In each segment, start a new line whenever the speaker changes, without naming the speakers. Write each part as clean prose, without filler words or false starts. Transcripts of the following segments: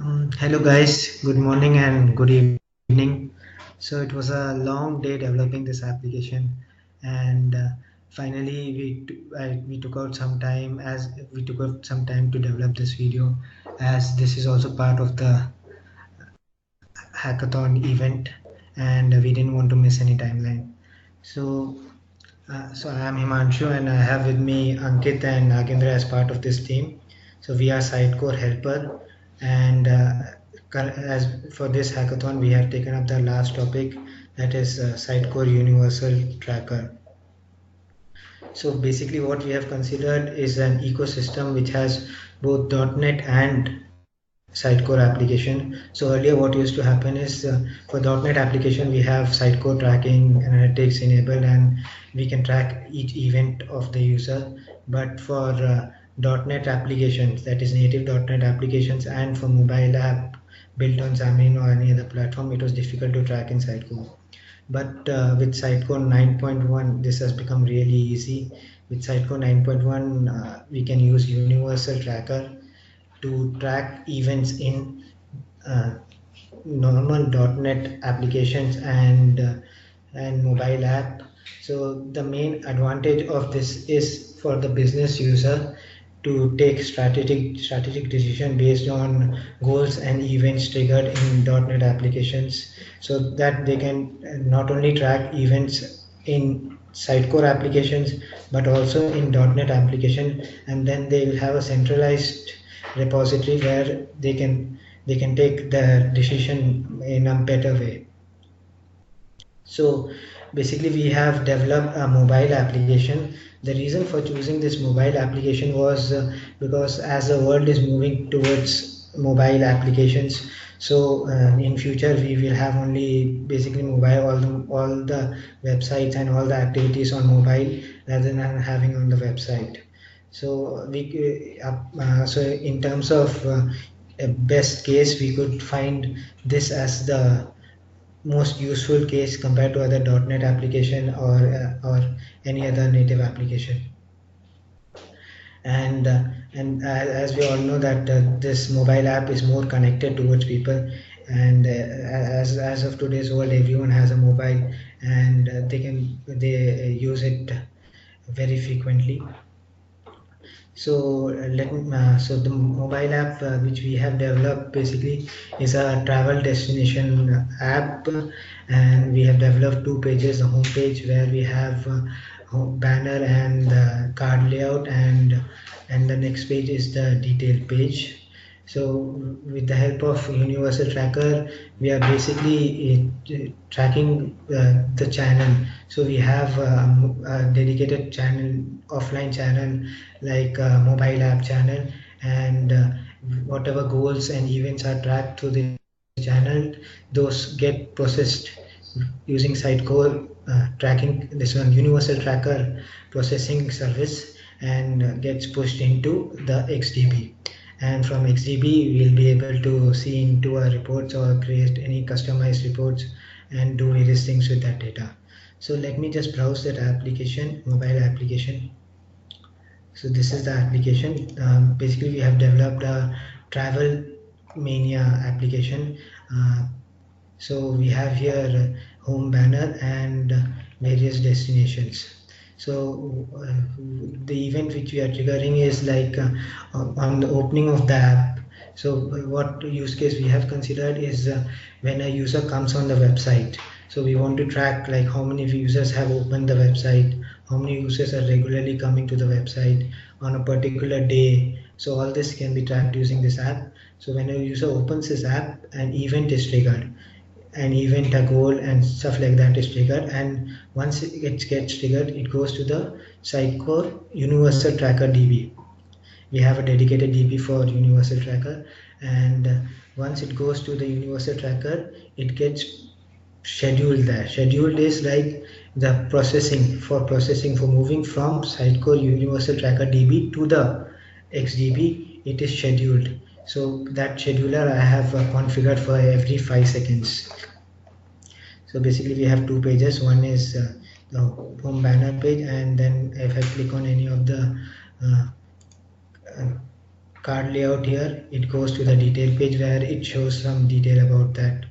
Hello guys, good morning and good evening. So it was a long day developing this application, and finally we took out some time as we took out some time to develop this video, as this is also part of the hackathon event, and we didn't want to miss any timeline. So I am Himanshu, and I have with me Ankit and Nagendra as part of this team. So we are Sitecore helper, and as for this hackathon, we have taken up the last topic, that is Sitecore Universal Tracker. So basically, what we have considered is an ecosystem which has both .NET and Sitecore application. So earlier, what used to happen is for .NET application, we have Sitecore tracking analytics enabled, and we can track each event of the user. But for .NET applications, that is native .NET applications, and for mobile app built on Xamarin or any other platform, it was difficult to track in Sitecore. But with Sitecore 9.1, this has become really easy. With Sitecore 9.1, we can use Universal Tracker to track events in uh, normal .NET applications and mobile app. So the main advantage of this is for the business user to take strategic decision based on goals and events triggered in .NET applications, so that they can not only track events in Sitecore applications but also in .NET application, and then they will have a centralized repository where they can take the decision in a better way. So basically we have developed a mobile application. The reason for choosing this mobile application was because as the world is moving towards mobile applications, so in future we will have only basically mobile, all the websites and all the activities on mobile rather than having on the website. So so in terms of a best case, we could find this as the most useful case compared to other .NET application or any other native application. And as we all know that this mobile app is more connected towards people, and as of today's world, everyone has a mobile, and they use it very frequently. So the mobile app which we have developed basically is a travel destination app, and we have developed two pages: the home page where we have banner and card layout, and the next page is the detailed page. So with the help of Universal Tracker, we are basically tracking the channel. So we have a dedicated channel, offline channel, like mobile app channel, and whatever goals and events are tracked through the channel, those get processed using Sitecore tracking, this one Universal Tracker processing service, and gets pushed into the XDB. And from XDB we'll be able to see into our reports or create any customized reports and do various things with that data. So let me just browse that application, mobile application. So this is the application. Basically we have developed a travel mania application. So we have here home banner and various destinations. So the event which we are triggering is like on the opening of the app. So what use case we have considered is when a user comes on the website. So we want to track like how many users have opened the website, how many users are regularly coming to the website on a particular day. So all this can be tracked using this app. So when a user opens this app, an event is triggered, an event, a goal and stuff like that is triggered, and once it gets triggered, it goes to the Sitecore Universal Tracker DB. We have a dedicated DB for Universal Tracker, and once it goes to the Universal Tracker, it gets scheduled there. Scheduled is like the processing for moving from Sitecore Universal Tracker DB to the XDB. It is scheduled. So that scheduler I have configured for every 5 seconds. So basically we have two pages. One is the home banner page, and then if I click on any of the uh, card layout here, it goes to the detail page where it shows some detail about that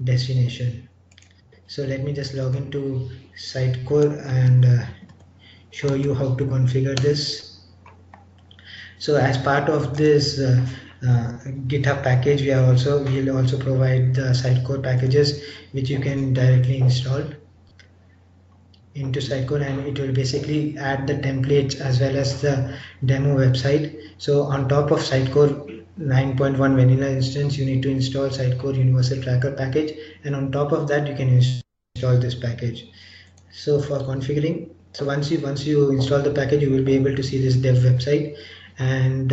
destination. So let me just log into Sitecore and show you how to configure this. So as part of this GitHub package, we'll also provide the Sitecore packages which you can directly install into Sitecore, and it will basically add the templates as well as the demo website. So on top of Sitecore 9.1 vanilla instance, you need to install Sitecore Universal Tracker package, and on top of that you can install this package. So for configuring, so once you install the package, you will be able to see this dev website, and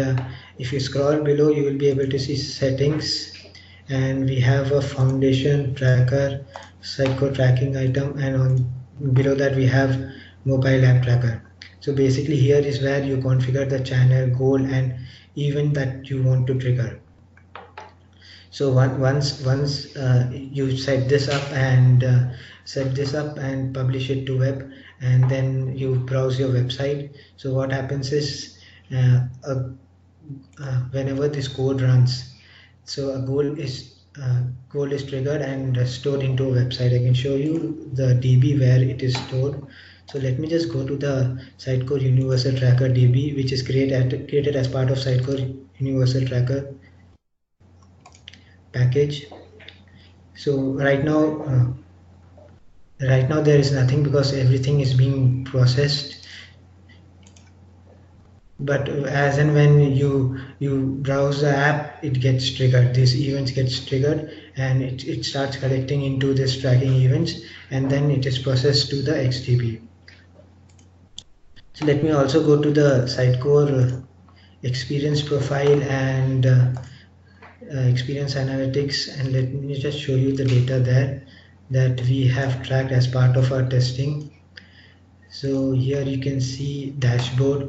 if you scroll below, you will be able to see settings, and we have a foundation tracker, Sitecore tracking item, and on below that we have mobile app tracker. So basically here is where you configure the channel, goal, and event that you want to trigger. So once you set this up and publish it to web, and then you browse your website. So what happens is whenever this code runs, so a goal is triggered and stored into a website. I can show you the DB where it is stored. So let me just go to the Sitecore Universal Tracker DB, which is created as part of Sitecore Universal Tracker package. So right now there is nothing because everything is being processed, but as and when you browse the app, it gets triggered, these events gets triggered, and it starts collecting into this tracking events, and then it is processed to the XDB. So let me also go to the Sitecore experience profile and experience analytics, and let me just show you the data there that we have tracked as part of our testing. So here you can see dashboard.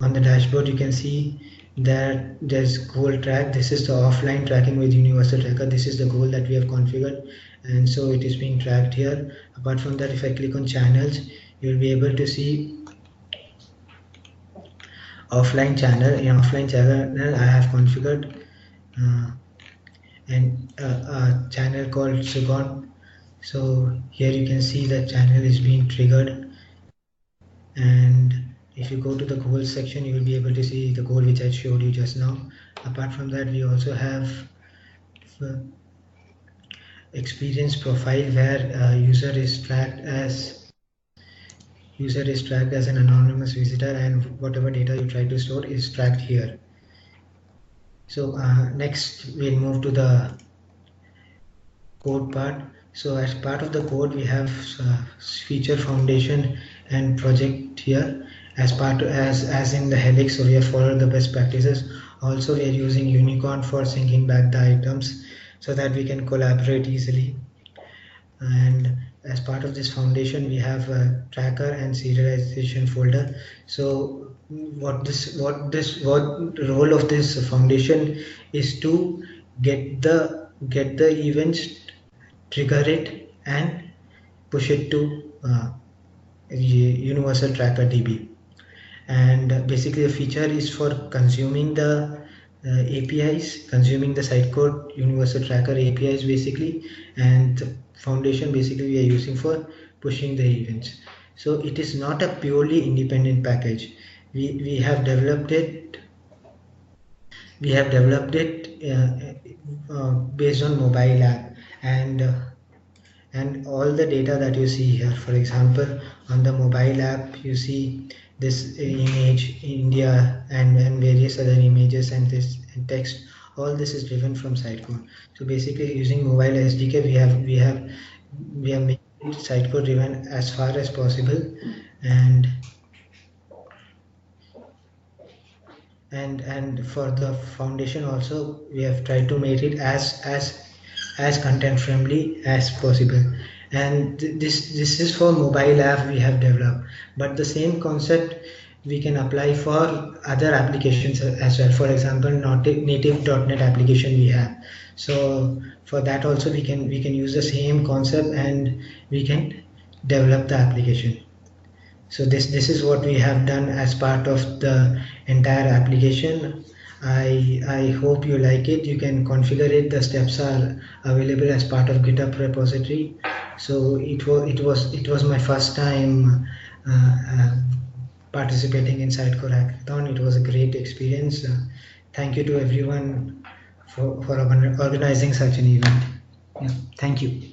On the dashboard you can see that there's goal track. This is the offline tracking with Universal Tracker. This is the goal that we have configured, and so it is being tracked here. Apart from that, if I click on channels, you will be able to see offline channel. In offline channel I have configured a channel called xConnect. So here you can see that channel is being triggered, and if you go to the goal section, you will be able to see the goal which I showed you just now. Apart from that, we also have experience profile where user is tracked as an anonymous visitor, and whatever data you try to store is tracked here. So next we'll move to the code part. So as part of the code, we have feature foundation and project here as in the helix. So we have followed the best practices. Also we are using unicorn for syncing back the items so that we can collaborate easily. And as part of this foundation, we have a tracker and serialization folder. So what role of this foundation is to get the events, trigger it, and push it to Universal Tracker DB. And basically the feature is for consuming the APIs, consuming the Sitecore Universal Tracker APIs basically, and the foundation basically we are using for pushing the events. So it is not a purely independent package. We have developed it based on mobile app, and all the data that you see here. For example, on the mobile app you see this image India and various other images and this and text. All this is driven from Sitecore. So basically using mobile SDK, we have made Sitecore driven as far as possible, and for the foundation also we have tried to make it as content friendly as possible. And this is for mobile app we have developed, but the same concept we can apply for other applications as well. For example, native.NET application we have. So for that also we can use the same concept and we can develop the application. So this is what we have done as part of the entire application. I hope you like it. You can configure it. The steps are available as part of GitHub repository. So it was my first time participating in Sitecore Hackathon. It was a great experience. Thank you to everyone for organizing such an event. Yeah, thank you.